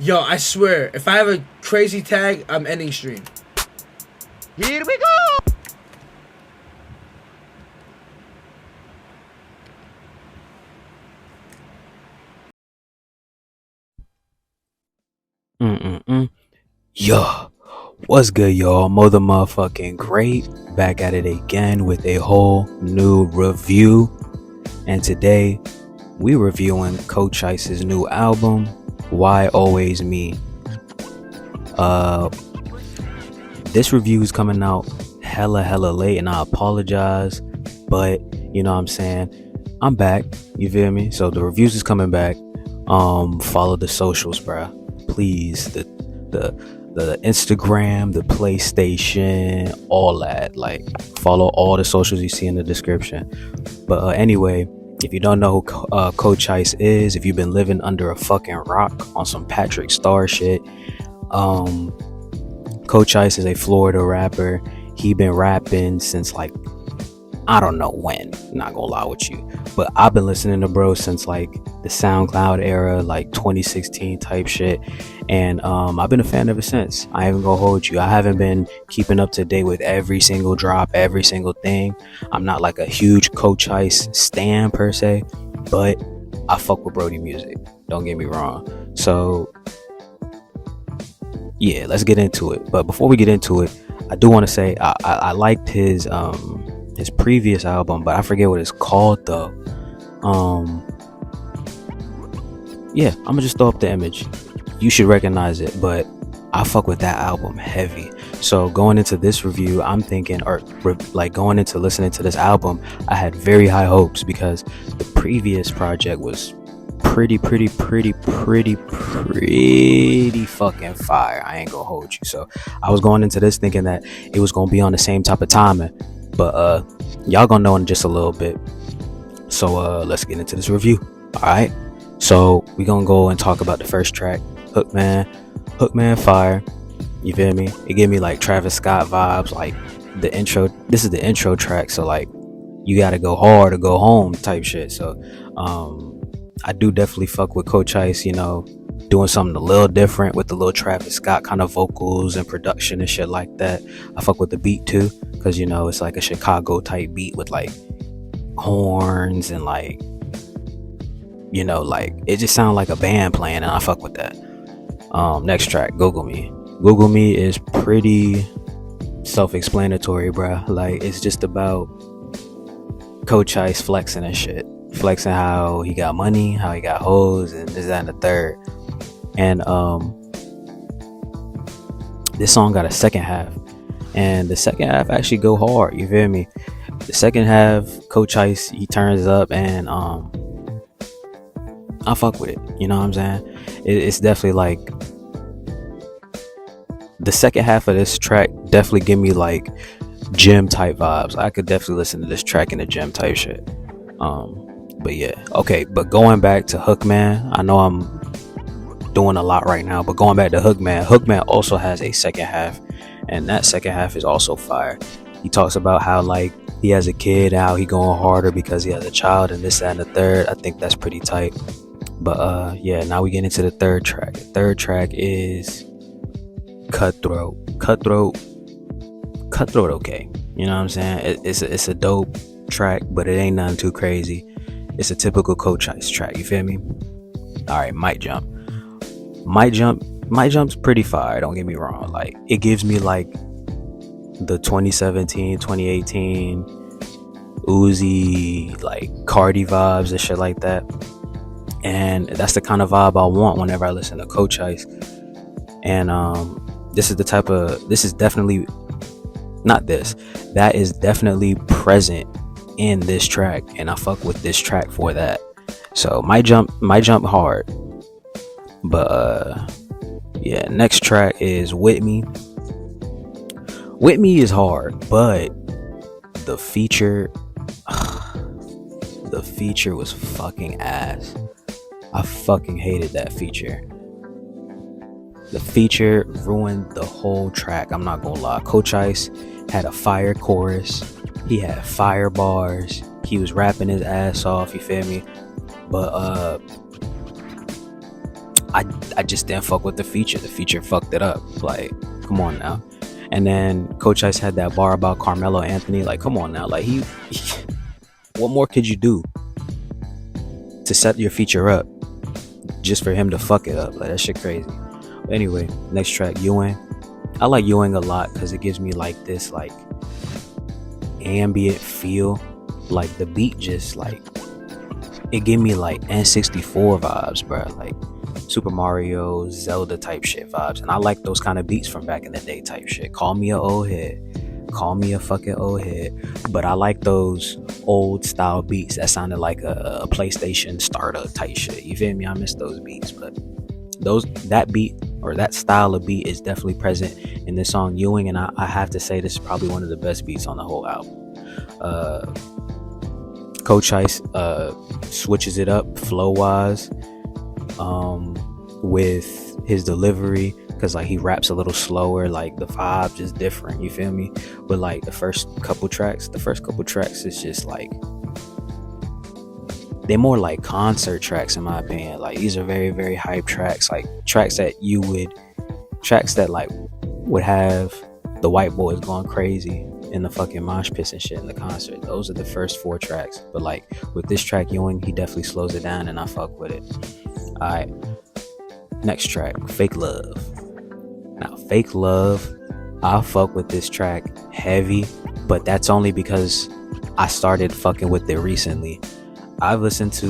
Yo, I swear, if I have a crazy tag, I'm ending stream. Here we go! Yo, what's good, y'all? Mother motherfucking great. Back at it again with a whole new review. And today, we reviewing Cochise's new album, Why Always Me. This review is coming out hella late, and I apologize, but you know what I'm saying, I'm back, you feel me? So the reviews is coming back. Follow the socials, bruh, please. The Instagram, the PlayStation, all that. Like, follow all the socials you see in the description. But anyway, if you don't know who Cochise is, if you've been living under a fucking rock on some Patrick Star shit, Cochise is a Florida rapper. He been rapping since like, I don't know when, not gonna lie with you, but I've been listening to bro since like the SoundCloud era, like 2016 type shit, and I've been a fan ever since. I ain't gonna hold you, I haven't been keeping up to date with every single drop, every single thing. I'm not like a huge Cochise stan per se, but I fuck with Brody music, don't get me wrong. So yeah, let's get into it. But before we get into it, I do want to say I liked his previous album, but I forget what it's called though. Yeah, I'm gonna just throw up the image, you should recognize it, but I fuck with that album heavy. So going into this review, I'm thinking, or like going into listening to this album, I had very high hopes because the previous project was pretty fucking fire. I ain't gonna hold you. So I was going into this thinking that it was gonna be on the same type of timing, but y'all gonna know in just a little bit. So let's get into this review. All right, so we gonna go and talk about the first track, Hookman fire, you feel me? It gave me like Travis Scott vibes, like the intro. This is the intro track, so like you gotta go hard or go home type shit. So I do definitely fuck with Cochise, you know, doing something a little different with the little Travis Scott kind of vocals and production and shit like that. I fuck with the beat too, because you know it's like a Chicago type beat with like horns and like, you know, like it just sounds like a band playing, and I fuck with that. Next track, Google Me is pretty self-explanatory, bruh. Like it's just about Cochise flexing and shit, flexing how he got money, how he got hoes, and this, that, and the third. And this song got a second half, and the second half actually go hard, you feel me? The second half, Cochise, he turns up, and I fuck with it, you know what I'm saying? It's definitely like the second half of this track definitely give me like gym type vibes. I could definitely listen to this track in the gym type shit. But yeah, okay, but going back to Hookman, I know I'm doing a lot right now, but going back to Hookman also has a second half, and that second half is also fire. He talks about how like he has a kid, how he going harder because he has a child, and this, that, and the third. I think that's pretty tight. But yeah, now we get into the third track. The third track is Cutthroat, okay, you know what I'm saying? It's a dope track, but it ain't nothing too crazy. It's a typical Cochise track, you feel me? All right, Mic Jump's pretty fire, don't get me wrong. Like it gives me like the 2017 2018 Uzi, like Cardi vibes and shit like that, and that's the kind of vibe I want whenever I listen to Cochise. And that is definitely present in this track, and I fuck with this track for that. So Mic Jump hard. But yeah, next track is With Me is hard, but the feature was fucking ass. I fucking hated that feature. The feature ruined the whole track, I'm not gonna lie. Cochise had a fire chorus, he had fire bars, he was rapping his ass off, you feel me? But I just didn't fuck with the feature. The feature fucked it up. Like, come on now. And then Cochise had that bar about Carmelo Anthony. Like, come on now. Like, he what more could you do to set your feature up just for him to fuck it up? Like, that shit crazy. But anyway, next track, Ewing. I like Ewing a lot because it gives me like this like ambient feel. Like the beat just like, it gave me like N64 vibes, bro. Like Super Mario, Zelda type shit vibes. And I like those kind of beats from back in the day type shit. Call me a old head. Call me a fucking old head. But I like those old style beats that sounded like a PlayStation startup type shit. You feel me? I miss those beats. But that beat or that style of beat is definitely present in this song Ewing. And I have to say this is probably one of the best beats on the whole album. Cochise switches it up flow wise with his delivery, because like he raps a little slower, like the vibe is different, you feel me? But like the first couple tracks is just like, they're more like concert tracks in my opinion. Like these are very, very hype tracks, like tracks that like would have the white boys going crazy in the fucking mosh pits and shit in the concert. Those are the first 4 tracks. But like with this track, Ewing, he definitely slows it down and I fuck with it. Alright, next track, Fake Love. Now Fake Love, I fuck with this track heavy, but that's only because I started fucking with it recently. I've listened to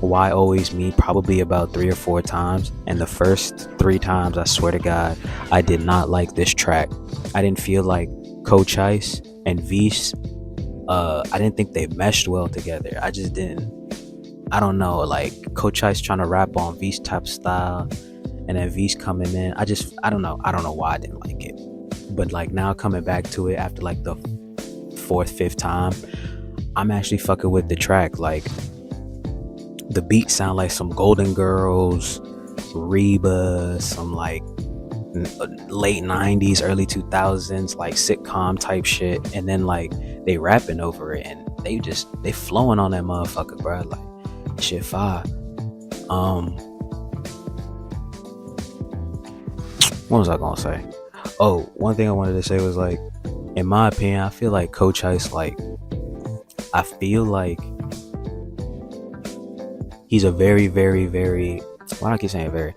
Why Always Me probably about 3 or 4 times, and the first 3 times, I swear to God, I did not like this track. I didn't feel like Cochise and Vise, I didn't think they meshed well together. I just didn't. I don't know, like Cochise trying to rap on Vise type style and then Vise coming in. I don't know why I didn't like it. But like now coming back to it after like the 4th, 5th time, I'm actually fucking with the track. Like the beat sound like some Golden Girls, Reba, some like late 90s, early 2000s like sitcom type shit, and then like they rapping over it and they flowing on that motherfucker, bro. Like shit fire. What was I gonna say? Oh, one thing I wanted to say was like, in my opinion, I feel like Cochise, like I feel like he's a very, very, very, why do I keep saying very?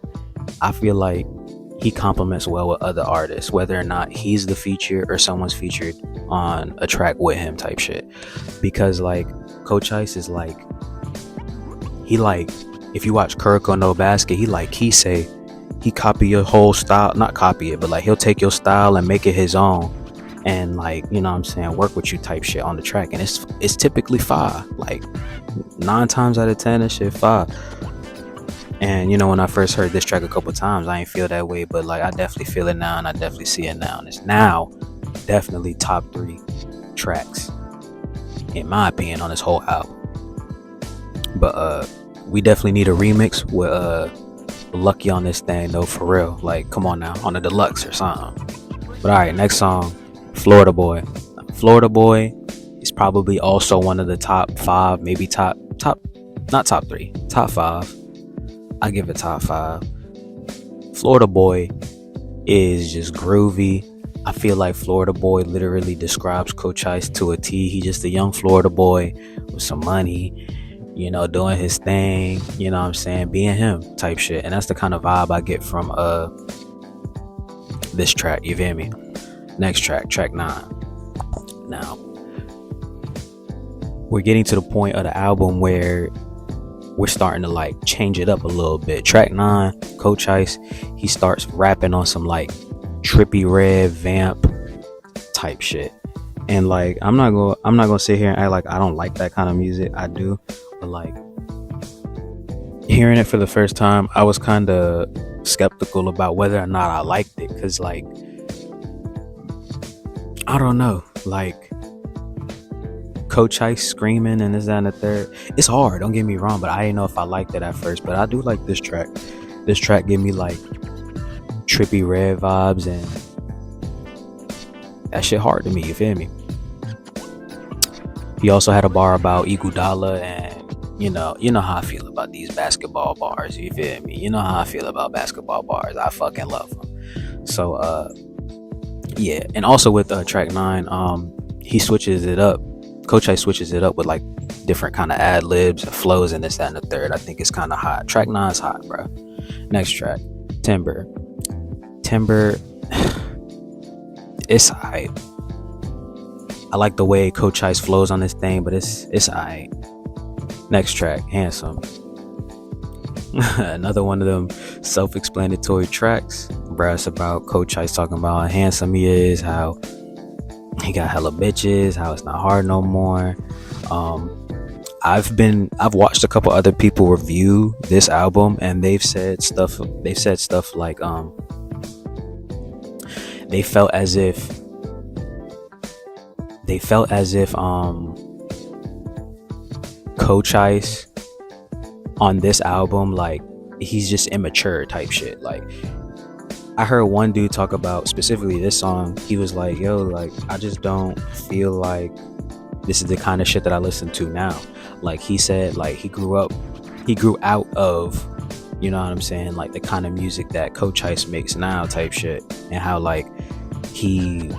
I feel like he complements well with other artists, whether or not he's the feature or someone's featured on a track with him type shit. Because like Cochise is like, he like, if you watch Kuroko no Basket, he copy your whole style, not copy it, but like he'll take your style and make it his own, and like, you know what I'm saying, work with you type shit on the track, and it's typically fire. Like 9 times out of 10 that shit fire. And you know, when I first heard this track a couple times, I ain't feel that way, but like I definitely feel it now, and I definitely see it now, and it's now definitely top 3 tracks in my opinion on this whole album. But we definitely need a remix with Lucky on this thing though, for real. Like come on now, on a deluxe or something. But alright, next song, Florida Boy. Florida Boy is probably also one of the top 5, maybe top not top 3, top 5. I give it top 5. Florida Boy is just groovy. I feel like Florida Boy literally describes Cochise to a T. He just a young Florida boy with some money, you know, doing his thing, you know what I'm saying, being him type shit. And that's the kind of vibe I get from this track, you feel me? Next track, track 9. Now we're getting to the point of the album where we're starting to like change it up a little bit. Track 9, Cochise, he starts rapping on some like Trippie Redd Vamp type shit. And like I'm not gonna sit here and act like I don't like that kind of music. I do, but like hearing it for the first time, I was kind of skeptical about whether or not I liked it, because like I don't know, like Cochise screaming and this, that, and the third. It's hard, don't get me wrong, but I didn't know if I liked it at first. But I do like this track. This track gave me like Trippie Redd vibes, and that shit hard to me, you feel me? He also had a bar about Iguodala and you know how I feel about these basketball bars. You feel me? You know how I feel about basketball bars. I fucking love them. So yeah, and also with track 9, he switches it up. Cochise switches it up with like different kind of ad libs, flows, and this, that, and the third. I think it's kind of hot. Track 9 is hot, bro. Next track, Timber. It's alright. I like the way Cochise flows on this thing, but it's alright. Next track, Handsome. Another one of them self-explanatory tracks. Bruh, it's about Cochise talking about how handsome he is, how he got hella bitches, how it's not hard no more. I've watched a couple other people review this album, and they've said stuff like they felt as if Cochise on this album, like, he's just immature type shit. Like, I heard one dude talk about specifically this song. He was like, yo, like, I just don't feel like this is the kind of shit that I listen to now. Like, he said, like, he grew out of, you know what I'm saying, like the kind of music that Cochise makes now type shit, and how like he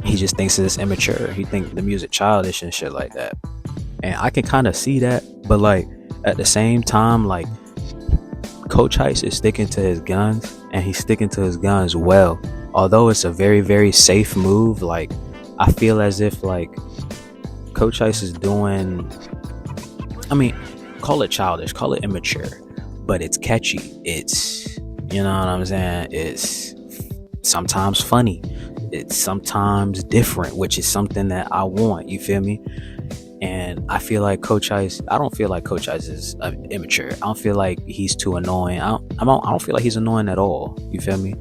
just thinks it's immature. He thinks the music childish and shit like that. And I can kind of see that, but like at the same time, like, Cochise is sticking to his guns, and he's sticking to his guns well. Although it's a very, very safe move, like, I feel as if like Cochise is doing, I mean, call it childish, call it immature, but it's catchy. It's, you know what I'm saying? It's sometimes funny. It's sometimes different, which is something that I want. You feel me? And I feel like Cochise, I don't feel like Cochise is immature. I don't feel like he's too annoying. I don't feel like he's annoying at all. You feel me?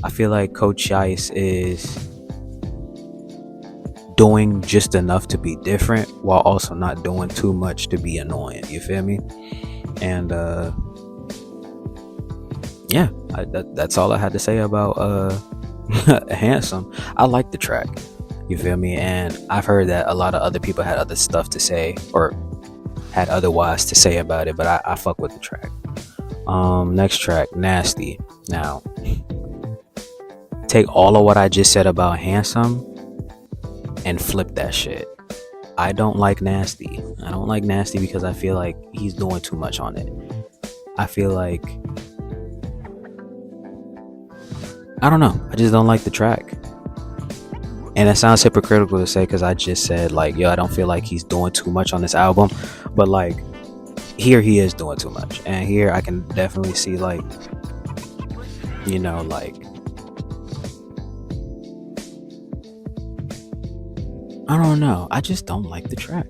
I feel like Cochise is doing just enough to be different, while also not doing too much to be annoying. You feel me? And yeah, that's all I had to say about Handsome. I like the track. You feel me? And I've heard that a lot of other people had other stuff to say, or had otherwise to say about it, but I fuck with the track. Next track, Nasty. Now, take all of what I just said about Handsome and flip that shit. I don't like Nasty. I don't like Nasty because I feel like he's doing too much on it. I feel like, I don't know, I just don't like the track. And it sounds hypocritical to say, because I just said like, yo, I don't feel like he's doing too much on this album, but like, here he is doing too much, and here I can definitely see, like, you know, like, I don't know, I just don't like the track.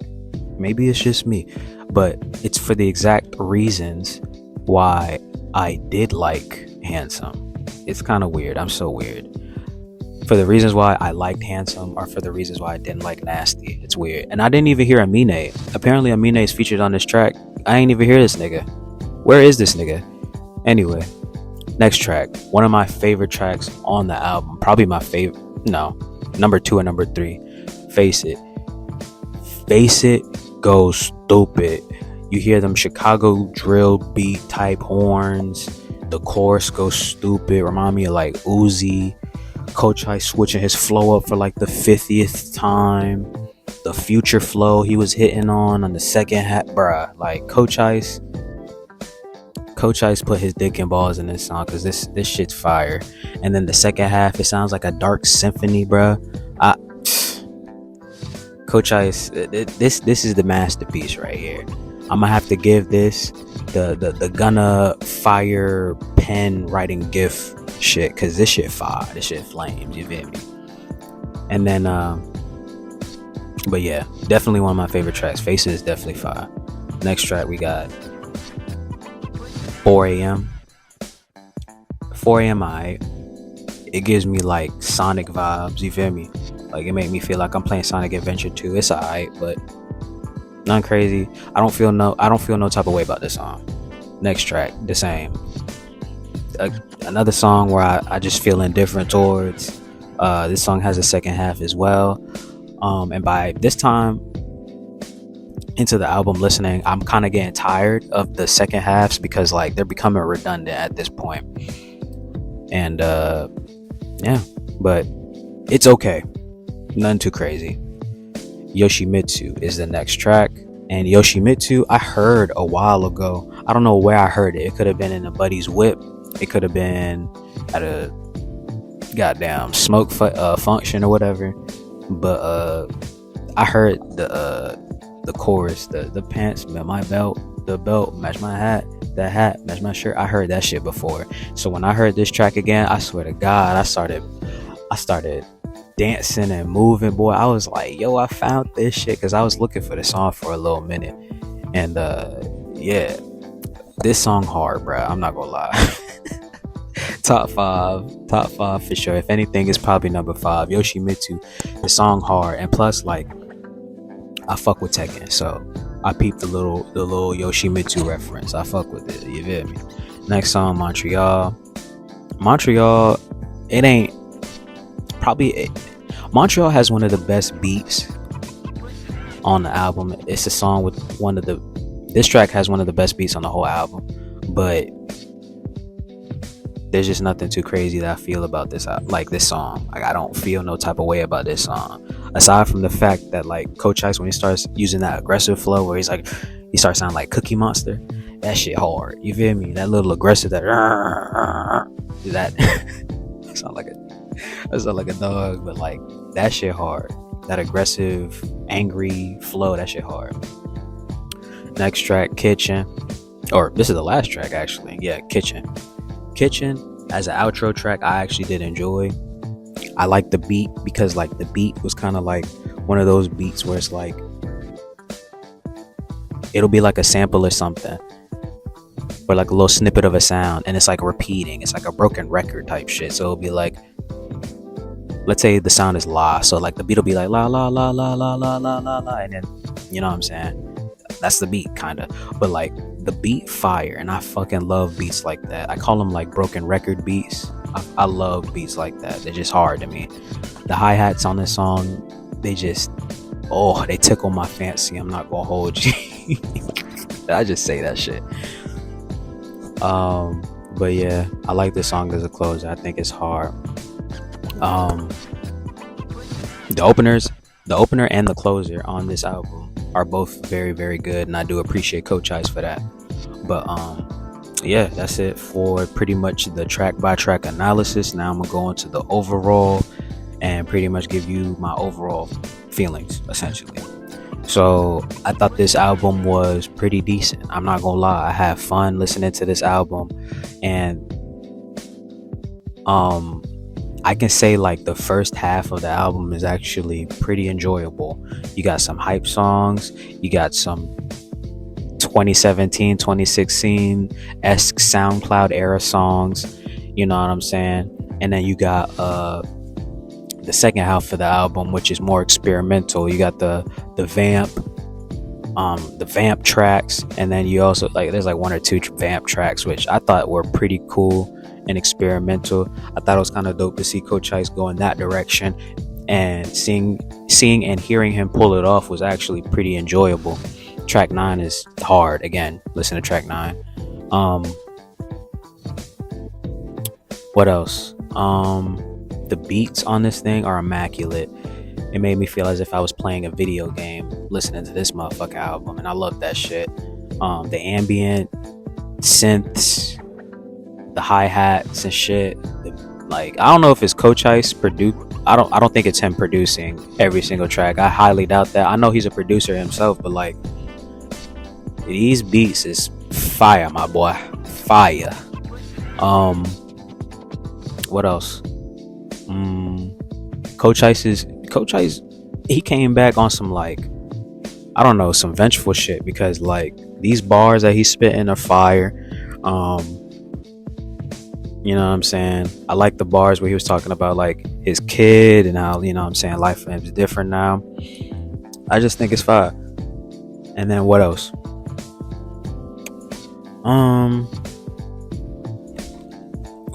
Maybe it's just me, but it's for the exact reasons why I did like Handsome. It's kind of weird. I'm so weird. For the reasons why I liked Handsome are for the reasons why I didn't like Nasty. It's weird. And I didn't even hear Amine. Apparently Amine is featured on this track. I ain't even hear this nigga. Where is this nigga? Anyway, next track. One of my favorite tracks on the album. Probably my favorite. No, number 2 and number 3. Face It. Face It goes stupid. You hear them Chicago drill beat type horns. The chorus goes stupid. Remind me of like Uzi. Cochise switching his flow up for like the 50th time. The future flow he was hitting on the second half, bruh. Like, Cochise put his dick and balls in this song, because this shit's fire. And then the second half, it sounds like a dark symphony, bruh. Cochise, this is the masterpiece right here. I'm gonna have to give this the Gunna fire pen writing gif shit, because this shit fire. This shit flames. You feel me? And then but yeah, definitely one of my favorite tracks. Faces is definitely fire. Next track we got 4 a.m. 4 a.m. It gives me like Sonic vibes. You feel me? Like, it made me feel like I'm playing Sonic Adventure 2. It's alright, but nothing crazy. I don't feel no type of way about this song. Next track, the same. Another song where I just feel indifferent towards. This song has a second half as well. And by this time, into the album listening, I'm kind of getting tired of the second halves because like they're becoming redundant at this point. And yeah, but it's okay, nothing too crazy. Yoshimitsu is the next track, and Yoshimitsu I heard a while ago. I don't know where I heard it. It could have been in a buddy's whip, it could have been at a goddamn smoke function or whatever, but I heard the chorus, the pants match my belt, the belt match my hat, the hat match my shirt. I heard that shit before. So when I heard this track again, I swear to God, I started dancing and moving, boy. I was like, yo, I found this shit, because I was looking for the song for a little minute. And yeah, this song hard, bro, I'm not gonna lie. top five for sure. If anything, it's probably number 5. Yoshimitsu, the song hard, and plus like I fuck with Tekken, so I peeped the little Yoshimitsu reference. I fuck with it, you feel me? Next song, Montreal. It ain't probably Montreal has one of the best beats on the album. It's a song with this track has one of the best beats on the whole album, but there's just nothing too crazy that I feel about this song. Like, I don't feel no type of way about this song, aside from the fact that like Cochise, when he starts using that aggressive flow where he starts sounding like Cookie Monster, that shit hard, you feel me? That little aggressive, that sound like a dog, but like that shit hard. That aggressive, angry flow, that shit hard. Next track, Kitchen, or this is the last track actually. Yeah, Kitchen as an outro track, I actually did enjoy. I like the beat, because like the beat was kind of like one of those beats where it's like it'll be like a sample or something, or like a little snippet of a sound, and it's like repeating. It's like a broken record type shit. So it'll be like, let's say the sound is la, so like the beat will be like la la la la la la la la la, and then, you know what I'm saying, that's the beat kind of. But like the beat fire, and I fucking love beats like that. I call them like broken record beats. I love beats like that. They're just hard to me. The hi-hats on this song, they tickle my fancy. I'm not gonna hold you. I just say that shit. But yeah, I like this song as a closer. I think it's hard. The opener and the closer on this album are both very, very good, and I do appreciate Cochise for that. But yeah, that's it for pretty much the track by track analysis. Now I'm gonna go into the overall and pretty much give you my overall feelings, essentially. So I thought this album was pretty decent. I'm not gonna lie, I had fun listening to this album, and I can say like the first half of the album is actually pretty enjoyable. You got some hype songs, you got some 2017 2016-esque SoundCloud era songs, you know what I'm saying? And then you got the second half of the album, which is more experimental. You got the vamp tracks, and then you also like there's like 1 or 2 vamp tracks which I thought were pretty cool and experimental. I thought it was kind of dope to see Cochise go in that direction, and seeing and hearing him pull it off was actually pretty enjoyable. Track 9 is hard. Again, listen to track 9. What else? The beats on this thing are immaculate. It made me feel as if I was playing a video game listening to this motherfucking album, and I love that shit. The ambient synths, the hi-hats and shit, like I don't know if it's Cochise produced. I don't think it's him producing every single track. I highly doubt that. I know he's a producer himself, but like these beats is fire, my boy, fire. What else? Cochise, he came back on some like, I don't know, some vengeful shit, because like these bars that he's spitting are fire. You know what I'm saying? I like the bars where he was talking about like his kid and how, you know what I'm saying, life for him is different now. I just think it's fire. And then what else?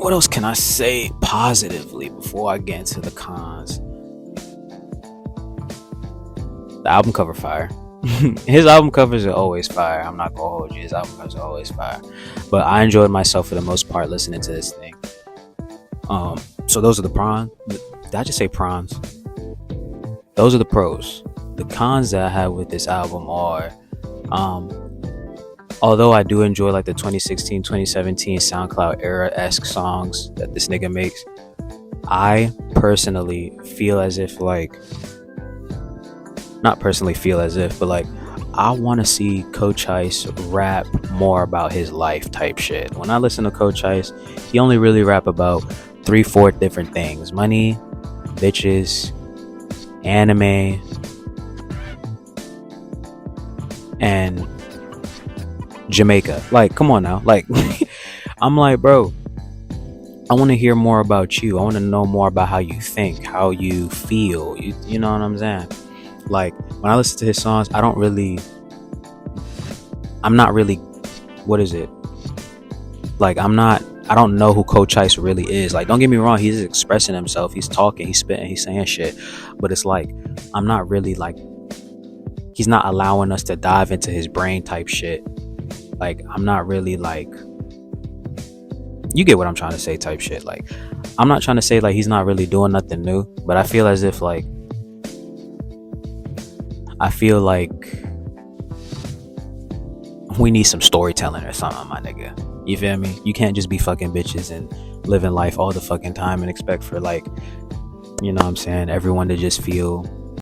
What else can I say positively before I get into the cons? The album cover fire. His album covers are always fire. I'm not gonna hold you. His album covers are always fire. But I enjoyed myself for the most part listening to this thing. So those are the pros. Did I just say pros? Those are the pros. The cons that I have with this album are, although I do enjoy like the 2016, 2017 SoundCloud era-esque songs that this nigga makes, I personally feel as if like, not personally feel as if, but like, I want to see Cochise rap more about his life type shit. When I listen to Cochise, he only really rap about 3-4 different things: money, bitches, anime, and Jamaica. Like, come on now. Like, I'm like, bro, I want to hear more about you. I want to know more about how you think, how you feel. You know what I'm saying? Like, when I listen to his songs, I'm not really, what is it? Like, I don't know who Cochise really is. Like, don't get me wrong, he's expressing himself, he's talking, he's spitting, he's saying shit. But it's like, I'm not really like, he's not allowing us to dive into his brain type shit. Like, I'm not really like, you get what I'm trying to say type shit. Like, I'm not trying to say like he's not really doing nothing new, but I feel as if like, we need some storytelling or something, my nigga. You feel me? You can't just be fucking bitches and living life all the fucking time and expect for like, you know what I'm saying, everyone to just feel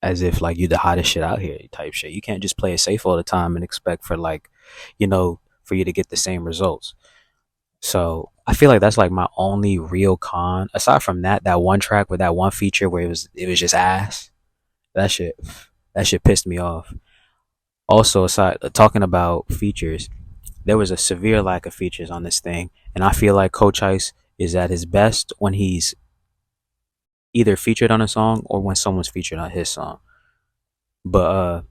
as if like you the hottest shit out here type shit. You can't just play it safe all the time and expect for like, you know, for you to get the same results. So I feel like that's like my only real con. Aside from that one track with that one feature where it was just ass. That shit pissed me off. Also, aside talking about features, there was a severe lack of features on this thing, and I feel like Cochise is at his best when he's either featured on a song or when someone's featured on his song. But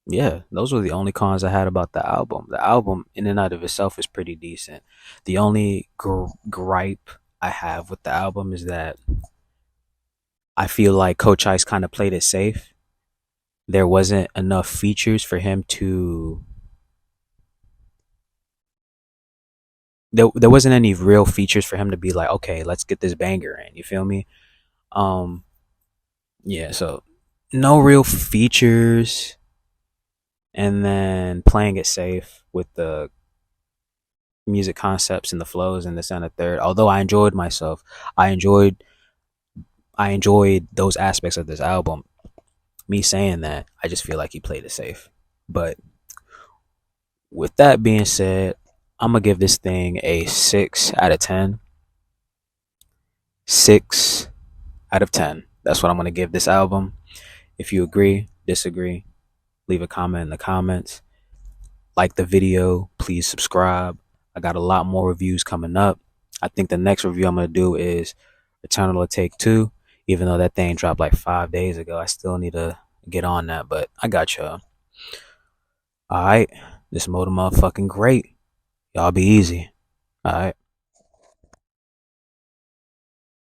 yeah, those were the only cons I had about the album. The album in and out of itself is pretty decent. The only gripe I have with the album is that I feel like Cochise kind of played it safe. There wasn't enough features for him to. There wasn't any real features for him to be like, okay, let's get this banger in. You feel me? Yeah. So no real features, and then playing it safe with the music concepts and the flows and this and the third. Although I enjoyed myself, I enjoyed those aspects of this album. Me saying that, I just feel like he played it safe. But with that being said, I'm gonna give this thing a 6 out of 10. 6 out of 10. That's what I'm gonna give this album. If you agree, disagree, leave a comment in the comments. Like the video, please subscribe. I got a lot more reviews coming up. I think the next review I'm gonna do is Eternal Take 2. Even though that thing dropped like 5 days ago, I still need to get on that, but I got y'all. Alright, this motor motherfucking great. Y'all be easy. Alright.